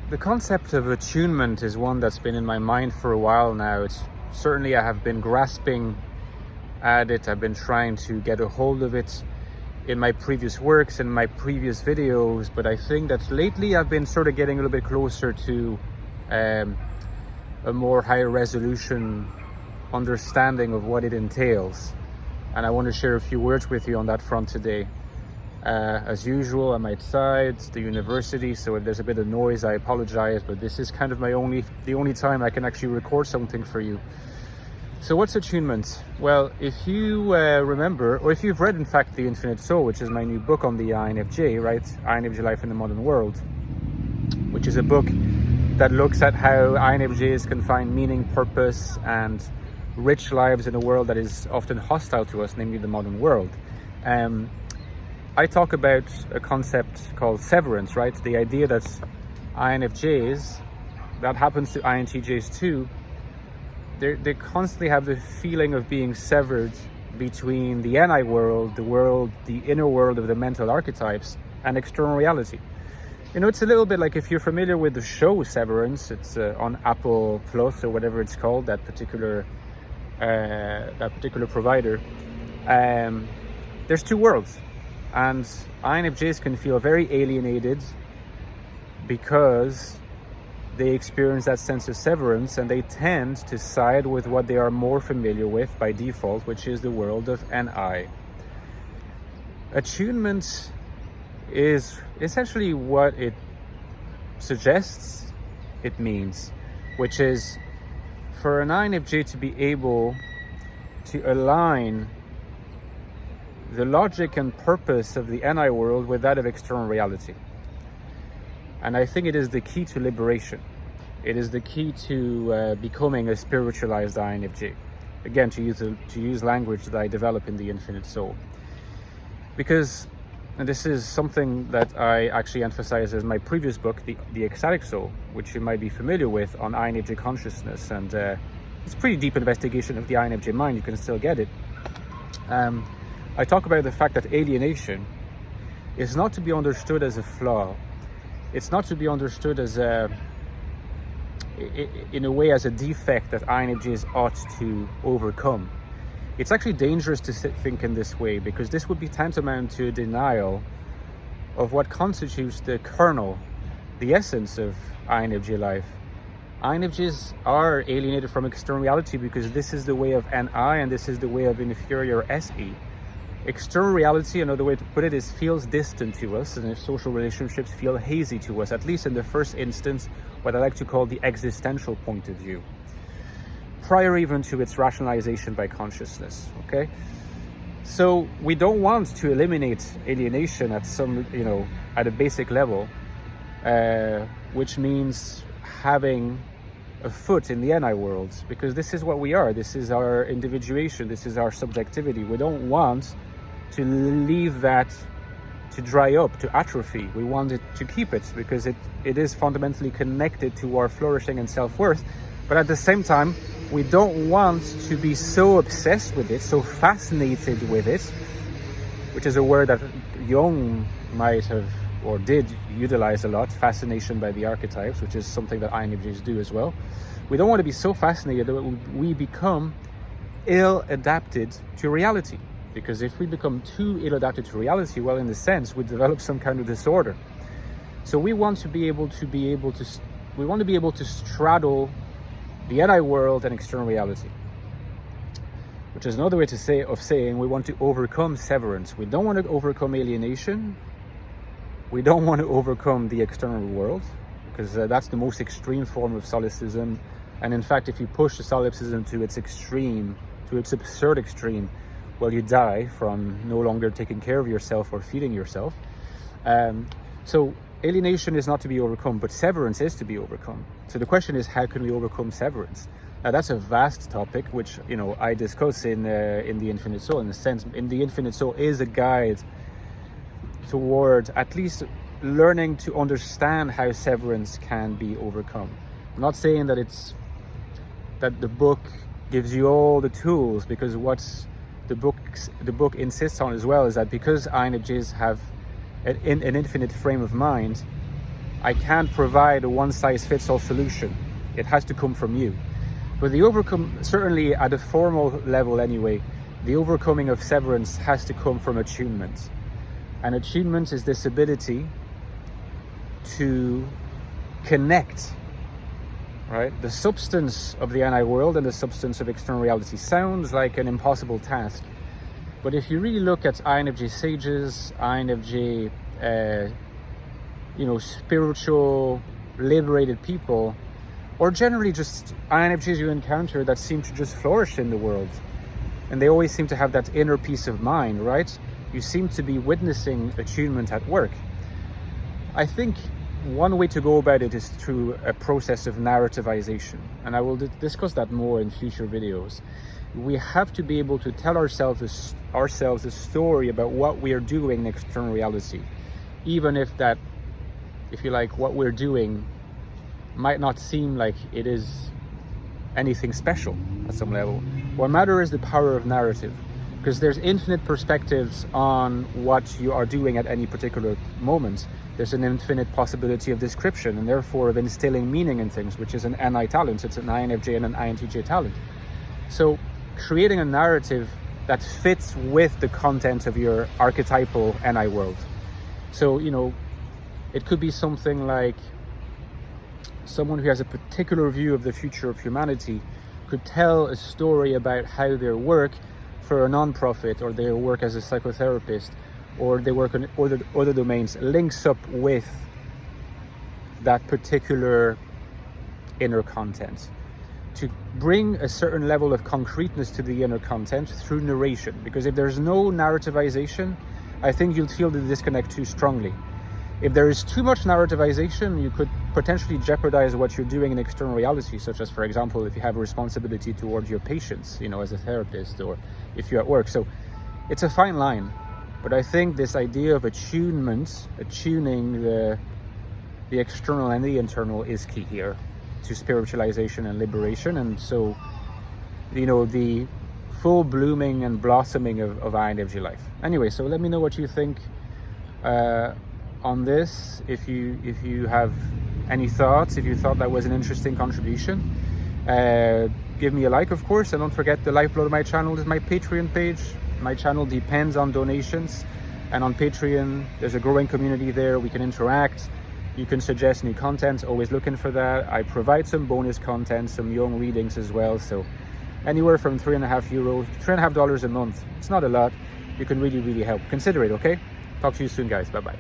The concept of attunement is one that's been in my mind for a while now. It's certainly, I have been grasping at it. I've been trying to get a hold of it in my previous works and my previous videos, but I think that lately I've been sort of getting a little bit closer to a more higher resolution understanding of what it entails. And I want to share a few words with you on that front today. As usual, I'm outside the university, so if there's a bit of noise, I apologize, but this is kind of the only time I can actually record something for you. So what's attunement? Well, if you remember, or if you've read, in fact, The Infinite Soul, which is my new book on the INFJ, right? INFJ Life in the Modern World, which is a book that looks at how INFJs can find meaning, purpose, and rich lives in a world that is often hostile to us, namely the modern world. I talk about a concept called severance, right? The idea that INFJs, that happens to INTJs too, they constantly have the feeling of being severed between the NI world, the inner world of the mental archetypes, and external reality. You know, it's a little bit like if you're familiar with the show Severance, it's on Apple Plus or whatever it's called, that particular provider. There's two worlds. And INFJs can feel very alienated because they experience that sense of severance, and they tend to side with what they are more familiar with by default, which is the world of NI. Attunement is essentially what it suggests it means, which is for an INFJ to be able to align the logic and purpose of the NI world with that of external reality. And I think it is the key to liberation. It is the key to becoming a spiritualized INFJ. Again, to use language that I develop in The Infinite Soul. Because, and this is something that I actually emphasize as my previous book, the Ecstatic Soul, which you might be familiar with, on INFJ consciousness. And it's a pretty deep investigation of the INFJ mind. You can still get it. I talk about the fact that alienation is not to be understood as a flaw. It's not to be understood as in a way as a defect that INFJs ought to overcome. It's actually dangerous to think in this way, because this would be tantamount to a denial of what constitutes the kernel, the essence of INFJ life. INFJs are alienated from external reality because this is the way of NI and this is the way of inferior SE. External reality, another way to put it, is feels distant to us, and if social relationships feel hazy to us, at least in the first instance, what I like to call the existential point of view, prior even to its rationalization by consciousness, okay? So we don't want to eliminate alienation at some, at a basic level, which means having a foot in the NI world, because this is what we are. This is our individuation. This is our subjectivity. We don't want to leave that to dry up, to atrophy. We want it to keep it, because it is fundamentally connected to our flourishing and self-worth. But at the same time, we don't want to be so obsessed with it, so fascinated with it, which is a word that Jung might have or did utilize a lot, fascination by the archetypes, which is something that INFJs do as well. We don't want to be so fascinated that we become ill-adapted to reality. Because if we become too ill-adapted to reality, well, in a sense, we develop some kind of disorder. So we want to be able to straddle the NI world and external reality, which is another way to saying we want to overcome severance. We don't want to overcome alienation. We don't want to overcome the external world, because that's the most extreme form of solipsism. And in fact, if you push the solipsism to its extreme, to its absurd extreme, well, you die from no longer taking care of yourself or feeding yourself. So alienation is not to be overcome, but severance is to be overcome. So the question is, how can we overcome severance? Now, that's a vast topic, which I discuss in the Infinite Soul. In a sense, in the Infinite Soul is a guide toward at least learning to understand how severance can be overcome. I'm not saying that the book gives you all the tools, because what's the book insists on as well is that because INFJs have an infinite frame of mind, I can't provide a one-size-fits-all solution. It has to come from you. But the overcome, certainly at a formal level anyway, the overcoming of severance has to come from attunement. And attunement is this ability to connect, right? The substance of the NI world and the substance of external reality sounds like an impossible task. But if you really look at INFJ sages, INFJ, spiritual, liberated people, or generally just INFJs you encounter that seem to just flourish in the world, and they always seem to have that inner peace of mind, right? You seem to be witnessing attunement at work. I think one way to go about it is through a process of narrativization, and I will discuss that more in future videos. We have to be able to tell ourselves a story about what we are doing in external reality, even if you like, what we're doing might not seem like it is anything special at some level. What matters is the power of narrative, because there's infinite perspectives on what you are doing at any particular moment. There's an infinite possibility of description, and therefore of instilling meaning in things, which is an NI talent. It's an INFJ and an INTJ talent. So creating a narrative that fits with the content of your archetypal NI world. So, it could be something like someone who has a particular view of the future of humanity could tell a story about how their work for a non-profit, or their work as a psychotherapist, or they work on other domains, links up with that particular inner content, to bring a certain level of concreteness to the inner content through narration. Because if there's no narrativization, I think you'll feel the disconnect too strongly. If there is too much narrativization, you could potentially jeopardize what you're doing in external reality, such as, for example, if you have a responsibility towards your patients, as a therapist, or if you're at work. So it's a fine line. But I think this idea of attunement, attuning the external and the internal, is key here to spiritualization and liberation. And so, the full blooming and blossoming of INFJ life. Anyway, so let me know what you think on this. If you have any thoughts, if you thought that was an interesting contribution, give me a like, of course, and don't forget the lifeblood of my channel is my Patreon page. My channel depends on donations, and on Patreon there's a growing community there. We can interact, you can suggest new content, always looking for that. I provide some bonus content, some young readings as well, so anywhere from $3.50 a month. It's not a lot. You can really help. Consider it, okay? Talk to you soon, guys. Bye bye.